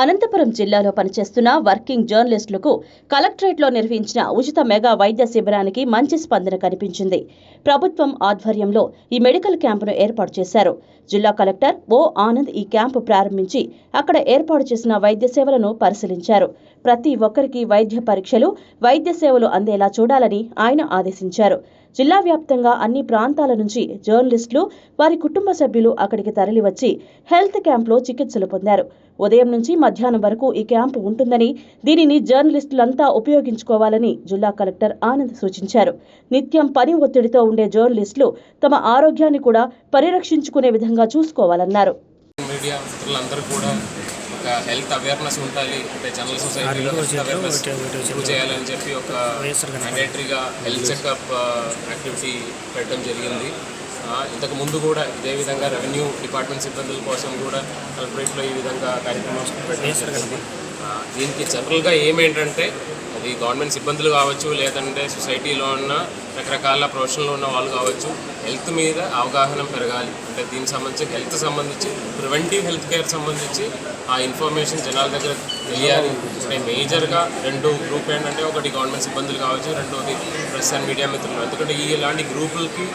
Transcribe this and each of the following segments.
అనంతపురం జిల్లాలో పనిచేస్తున్న వర్కింగ్ జర్నలిస్టులకు కలెక్టరేట్లో నిర్వహించిన ఉచిత మెగా వైద్య శిబిరానికి మంచి స్పందన కనిపించింది. ప్రభుత్వం ఆధ్వర్యంలో ఈ మెడికల్ క్యాంపును ఏర్పాటు చేశారు. జిల్లా కలెక్టర్ ఓ ఆనంద్ ఈ క్యాంపు ప్రారంభించి అక్కడ ఏర్పాటు చేసిన వైద్య సేవలను పరిశీలించారు. ప్రతి ఒక్కరికి వైద్య పరీక్షలు, వైద్య సేవలు అందేలా చూడాలని ఆయన ఆదేశించారు. జిల్లా వ్యాప్తంగా అన్ని ప్రాంతాల నుంచి జర్నలిస్టులు, వారి కుటుంబ సభ్యులు అక్కడికి తరలివచ్చి హెల్త్ క్యాంపులో చికిత్సలు పొందారు. ఉదయం నుంచి మధ్యాహ్నం వరకు ఈ క్యాంపు ఉంటుందని, దీనిని జర్నలిస్టులంతా ఉపయోగించుకోవాలని జిల్లా కలెక్టర్ ఆనంద్ సూచించారు. నిత్యం పని ఒత్తిడితో ఉండే జర్నలిస్టులు తమ ఆరోగ్యాన్ని కూడా పరిరక్షించుకునే విధంగా చూసుకోవాలన్నారు. మీడియా మిత్రులందరూ కూడా ఒక హెల్త్ అవేర్నెస్ ఉండాలి, అంటే జనరల్ సొసైటీలో హెల్త్ అవేర్నెస్ ఇంప్రూవ్ చేయాలని చెప్పి ఒక మ్యాండేటరీగా హెల్త్ చెకప్ యాక్టివిటీ పెట్టడం జరిగింది. ఇంతకు ముందు కూడా ఇదే విధంగా రెవెన్యూ డిపార్ట్మెంట్ సిబ్బందుల కోసం కూడా కలెక్టరేట్లో ఈ విధంగా కార్యక్రమం పెట్టడం జరిగింది. దీనికి జనరల్గా ఏమేంటంటే అది గవర్నమెంట్ సిబ్బందులు కావచ్చు, లేదంటే సొసైటీలో ఉన్న రకరకాల ప్రొఫెషన్లో ఉన్న వాళ్ళు కావచ్చు, హెల్త్ మీద అవగాహన పెరగాలి. అంటే దీనికి సంబంధించి హెల్త్ సంబంధించి ప్రివెంటివ్ హెల్త్ కేర్ సంబంధించి ఆ ఇన్ఫర్మేషన్ జనాల దగ్గర తెలియాలి. అంటే మేజర్గా రెండు గ్రూప్ ఏంటంటే ఒకటి గవర్నమెంట్ సిబ్బందులు కావచ్చు, రెండోది ప్రెస్ అండ్ మీడియా మిత్రులు. ఎందుకంటే ఇలాంటి గ్రూపులకి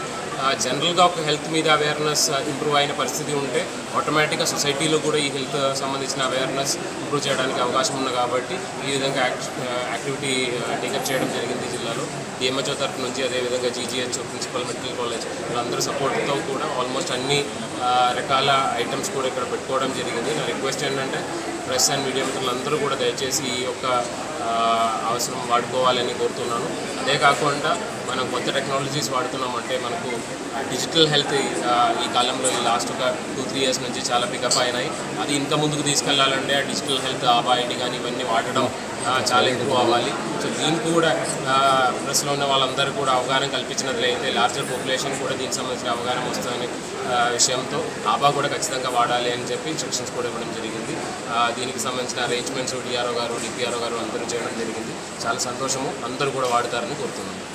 జనరల్గా ఒక హెల్త్ మీద అవేర్నెస్ ఇంప్రూవ్ అయిన పరిస్థితి ఉంటే ఆటోమేటిక్గా సొసైటీలో కూడా ఈ హెల్త్ సంబంధించిన అవేర్నెస్ ఇంప్రూవ్ చేయడానికి అవకాశం ఉంది. కాబట్టి ఈ విధంగా యాక్టివిటీ టేకప్ చేయడం జరిగింది జిల్లాలో. డిఎంహెచ్ఓ తరఫు నుంచి, అదేవిధంగా జీజీహెచ్ ప్రిన్సిపల్ మెడికల్ కాలేజ్ వీళ్ళందరూ సపోర్ట్తో కూడా ఆల్మోస్ట్ అన్ని రకాల ఐటమ్స్ కూడా ఇక్కడ పెట్టుకోవడం జరిగింది. నా రిక్వెస్ట్ ఏంటంటే ప్రెస్ అండ్ మీడియా మిత్రులందరూ కూడా దయచేసి ఈ యొక్క అవసరం వాడుకోవాలని కోరుతున్నాను. అదే కాకుండా మనం కొత్త టెక్నాలజీస్ వాడుతున్నామంటే మనకు డిజిటల్ హెల్త్ ఈ కాలంలో ఈ లాస్ట్ ఒక 2-3 ఇయర్స్ నుంచి చాలా పికప్ అయినాయి. అది ఇంకా ముందుకు తీసుకెళ్లాలంటే ఆ డిజిటల్ హెల్త్ ఆబాయిడి కానీ ఇవన్నీ వాడడం చాలా ఎక్కువ అవ్వాలి. సో దీనికి కూడా ప్రెస్లో ఉన్న వాళ్ళందరూ కూడా అవగాహన కల్పించినట్లయితే లార్జర్ పాపులేషన్ కూడా దీనికి సంబంధించిన అవగాహన వస్తుందనే విషయంతో ఆబా కూడా ఖచ్చితంగా వాడాలి అని చెప్పి ఇన్స్ట్రక్షన్స్ కూడా ఇవ్వడం జరిగింది. దీనికి సంబంధించిన అరేంజ్మెంట్స్ డిఆర్ఓ గారు, డిపిఆర్ఓ గారు అందరూ చేయడం జరిగింది. చాలా సంతోషము. అందరూ కూడా వాడతారని కోరుతున్నాను.